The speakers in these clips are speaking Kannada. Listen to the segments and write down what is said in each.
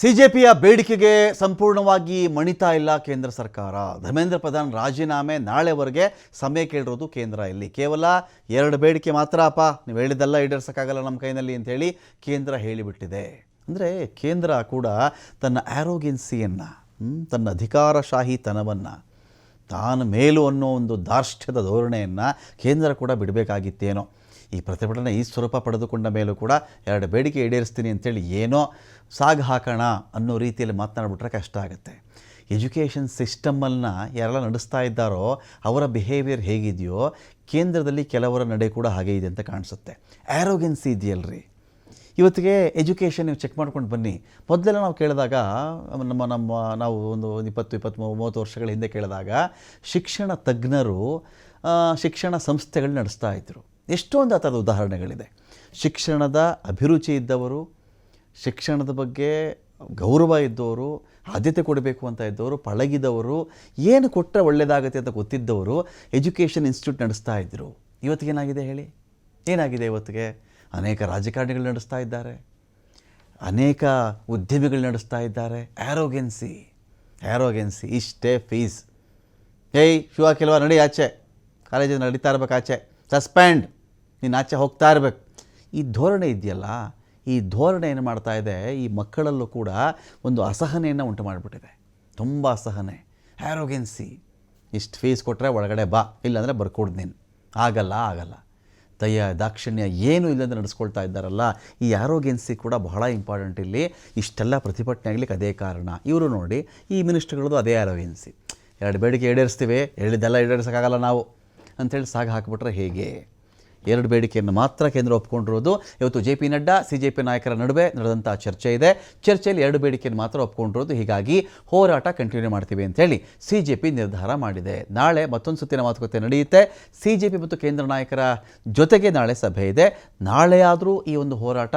ಸಿಜೆಪಿಯ ಬೇಡಿಕೆಗೆ ಸಂಪೂರ್ಣವಾಗಿ ಮಣಿತಾ ಇಲ್ಲ ಕೇಂದ್ರ ಸರ್ಕಾರ. ಧರ್ಮೇಂದ್ರ ಪ್ರಧಾನ್ ರಾಜೀನಾಮೆ ನಾಳೆವರೆಗೆ ಸಮಯ ಕೇಳಿರೋದು ಕೇಂದ್ರ. ಇಲ್ಲಿ ಕೇವಲ 2 ಬೇಡಿಕೆ ಮಾತ್ರ ಅಪ್ಪ, ನೀವು ಹೇಳಿದ್ದೆಲ್ಲ ಈಡೇರಿಸೋಕ್ಕಾಗಲ್ಲ ನಮ್ಮ ಕೈನಲ್ಲಿ ಅಂತೇಳಿ ಕೇಂದ್ರ ಹೇಳಿಬಿಟ್ಟಿದೆ. ಅಂದರೆ ಕೇಂದ್ರ ಕೂಡ ತನ್ನ ಆ್ಯರೋಗೆನ್ಸಿಯನ್ನು, ತನ್ನ ಅಧಿಕಾರಶಾಹಿತನವನ್ನು, ತಾನು ಮೇಲು ಅನ್ನೋ ಒಂದು ಧಾರ್ಷ್ಟ್ಯದ ಧೋರಣೆಯನ್ನು ಕೇಂದ್ರ ಕೂಡ ಬಿಡಬೇಕಾಗಿತ್ತೇನೋ. ಈ ಪ್ರತಿಭಟನೆ ಈ ಸ್ವರೂಪ ಪಡೆದುಕೊಂಡ ಮೇಲೂ ಕೂಡ 2 ಬೇಡಿಕೆ ಈಡೇರಿಸ್ತೀನಿ ಅಂತೇಳಿ ಏನೋ ಸಾಗು ಹಾಕೋಣ ಅನ್ನೋ ರೀತಿಯಲ್ಲಿ ಮಾತನಾಡ್ಬಿಟ್ರೆ ಕಷ್ಟ ಆಗುತ್ತೆ. ಎಜುಕೇಷನ್ ಸಿಸ್ಟಮನ್ನು ಯಾರೆಲ್ಲ ನಡೆಸ್ತಾ ಇದ್ದಾರೋ ಅವರ ಬಿಹೇವಿಯರ್ ಹೇಗಿದೆಯೋ ಕೇಂದ್ರದಲ್ಲಿ ಕೆಲವರ ನಡೆ ಕೂಡ ಹಾಗೆ ಇದೆ ಅಂತ ಕಾಣಿಸುತ್ತೆ. ಆ್ಯರೋಗೆನ್ಸಿ ಇದೆಯಲ್ರಿ. ಇವತ್ತಿಗೆ ಎಜುಕೇಷನ್ ನೀವು ಚೆಕ್ ಮಾಡ್ಕೊಂಡು ಬನ್ನಿ. ಮೊದಲೆಲ್ಲ ನಾವು ಕೇಳಿದಾಗ ನಾವು ಒಂದು 20-30 ವರ್ಷಗಳ ಹಿಂದೆ ಕೇಳಿದಾಗ ಶಿಕ್ಷಣ ತಜ್ಞರು ಶಿಕ್ಷಣ ಸಂಸ್ಥೆಗಳು ನಡೆಸ್ತಾ ಇದ್ದರು. ಎಷ್ಟೊಂದು ಆ ಥರದ ಉದಾಹರಣೆಗಳಿದೆ. ಶಿಕ್ಷಣದ ಅಭಿರುಚಿ ಇದ್ದವರು, ಶಿಕ್ಷಣದ ಬಗ್ಗೆ ಗೌರವ ಇದ್ದವರು, ಆದ್ಯತೆ ಕೊಡಬೇಕು ಅಂತ ಇದ್ದವರು, ಪಳಗಿದವರು, ಏನು ಕೊಟ್ಟರೆ ಒಳ್ಳೆಯದಾಗುತ್ತೆ ಅಂತ ಗೊತ್ತಿದ್ದವರು ಎಜುಕೇಷನ್ ಇನ್ಸ್ಟಿಟ್ಯೂಟ್ ನಡೆಸ್ತಾ ಇದ್ದರು. ಇವತ್ತಿಗೇನಾಗಿದೆ ಹೇಳಿ? ಏನಾಗಿದೆ ಇವತ್ತಿಗೆ? ಅನೇಕ ರಾಜಕಾರಣಿಗಳು ನಡೆಸ್ತಾ ಇದ್ದಾರೆ, ಅನೇಕ ಉದ್ಯಮಿಗಳು ನಡೆಸ್ತಾ ಇದ್ದಾರೆ. ಆ್ಯರೋಗೆನ್ಸಿ ಇಷ್ಟೇ ಫೀಸ್. ಏಯ್ ಶೂ ಹಾಕಿಲ್ವಾ, ನಡಿ ಆಚೆ, ಕಾಲೇಜಿಂದ ನಡೀತಾ ಇರ್ಬೇಕು, ಆಚೆ ಸಸ್ಪೆಂಡ್, ನೀನು ಆಚೆ ಹೋಗ್ತಾ ಇರಬೇಕು. ಈ ಧೋರಣೆ ಇದೆಯಲ್ಲ, ಈ ಧೋರಣೆ ಏನು ಮಾಡ್ತಾ ಇದೆ, ಈ ಮಕ್ಕಳಲ್ಲೂ ಕೂಡ ಒಂದು ಅಸಹನೆಯನ್ನು ಉಂಟು ಮಾಡಿಬಿಟ್ಟಿದೆ. ತುಂಬ ಅಸಹನೆ, ಆ್ಯರೋಗೆನ್ಸಿ. ಇಷ್ಟು ಫೀಸ್ ಕೊಟ್ಟರೆ ಒಳಗಡೆ ಬಾ, ಇಲ್ಲಾಂದರೆ ಬರ್ಕೊಡ್ದು ನೀನು, ಆಗಲ್ಲ. ದಯ ದಾಕ್ಷಿಣ್ಯ ಏನೂ ಇಲ್ಲಂದ್ರೆ ನಡೆಸ್ಕೊಳ್ತಾ ಇದ್ದಾರಲ್ಲ, ಈ ಆ್ಯರೋಗೆನ್ಸಿ ಕೂಡ ಬಹಳ ಇಂಪಾರ್ಟೆಂಟ್. ಇಲ್ಲಿ ಇಷ್ಟೆಲ್ಲ ಪ್ರತಿಭಟನೆ ಆಗಲಿಕ್ಕೆ ಅದೇ ಕಾರಣ. ಇವರು ನೋಡಿ, ಈ ಮಿನಿಸ್ಟ್ರುಗಳದ್ದು ಅದೇ ಆ್ಯರೋಗೆನ್ಸಿ. 2 ಬೇಡಿಕೆ ಈಡೇರಿಸ್ತೀವಿ, ಹೇಳಿದ್ದೆಲ್ಲ ಈಡೇರಿಸೋಕ್ಕಾಗಲ್ಲ ನಾವು ಅಂಥೇಳಿ ಸಾಗು ಹಾಕಿಬಿಟ್ರೆ ಹೇಗೆ? 2 ಬೇಡಿಕೆಯನ್ನು ಮಾತ್ರ ಕೇಂದ್ರ ಒಪ್ಕೊಂಡಿರೋದು. ಇವತ್ತು JP ನಡ್ಡಾ CJP ನಾಯಕರ ನಡುವೆ ನಡೆದಂಥ ಚರ್ಚೆ ಇದೆ. ಚರ್ಚೆಯಲ್ಲಿ 2 ಬೇಡಿಕೆಯನ್ನು ಮಾತ್ರ ಒಪ್ಕೊಂಡಿರೋದು. ಹೀಗಾಗಿ ಹೋರಾಟ ಕಂಟಿನ್ಯೂ ಮಾಡ್ತೀವಿ ಅಂತೇಳಿ CJP ನಿರ್ಧಾರ ಮಾಡಿದೆ. ನಾಳೆ ಮತ್ತೊಂದು ಸುತ್ತಿನ ಮಾತುಕತೆ ನಡೆಯುತ್ತೆ. CJP ಮತ್ತು ಕೇಂದ್ರ ನಾಯಕರ ಜೊತೆಗೆ ನಾಳೆ ಸಭೆ ಇದೆ. ನಾಳೆಯಾದರೂ ಈ ಒಂದು ಹೋರಾಟ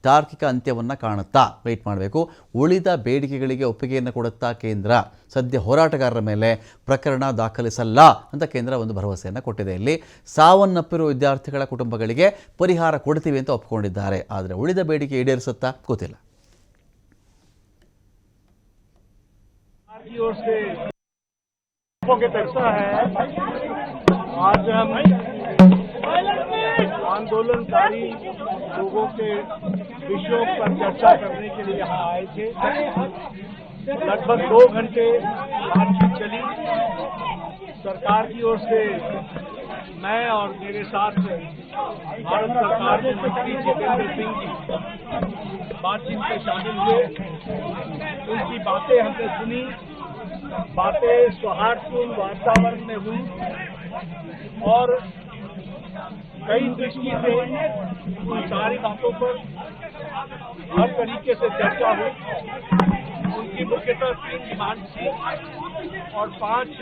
ತಾರ್ಕಿಕ ಅಂತ್ಯವನ್ನು ಕಾಣುತ್ತಾ? ವೆಯ್ಟ್ ಮಾಡಬೇಕು. ಉಳಿದ ಬೇಡಿಕೆಗಳಿಗೆ ಒಪ್ಪಿಗೆಯನ್ನು ಕೊಡುತ್ತಾ ಕೇಂದ್ರ? ಸದ್ಯ ಹೋರಾಟಗಾರರ ಮೇಲೆ ಪ್ರಕರಣ ದಾಖಲಿಸಲ್ಲ ಅಂತ ಕೇಂದ್ರ ಒಂದು ಭರವಸೆಯನ್ನು ಕೊಟ್ಟಿದೆ. ಇಲ್ಲಿ ಸಾವನ್ನಪ್ಪಿರುವ ವಿದ್ಯಾರ್ಥಿಗಳ ಕುಟುಂಬಗಳಿಗೆ ಪರಿಹಾರ ಕೊಡ್ತೀವಿ ಅಂತ ಒಪ್ಪಿಕೊಂಡಿದ್ದಾರೆ. ಆದರೆ ಉಳಿದ ಬೇಡಿಕೆ ಈಡೇರಿಸುತ್ತಾ ಗೊತ್ತಿಲ್ಲ. आंदोलनकारी लोगों के विषयों पर चर्चा करने के लिए यहाँ आए थे। लगभग 2 घंटे बातचीत चली। सरकार की ओर से मैं और मेरे साथ भारत सरकार के मंत्री जितेंद्र सिंह जी बातचीत में शामिल हुए। उनकी बातें हमने सुनी। बातें सौहार्दपूर्ण वातावरण में हुई और कई दृष्टि से उन सारी बातों पर हर तरीके से चर्चा हुई। उनकी मुख्यतः 3 डिमांड थी और 5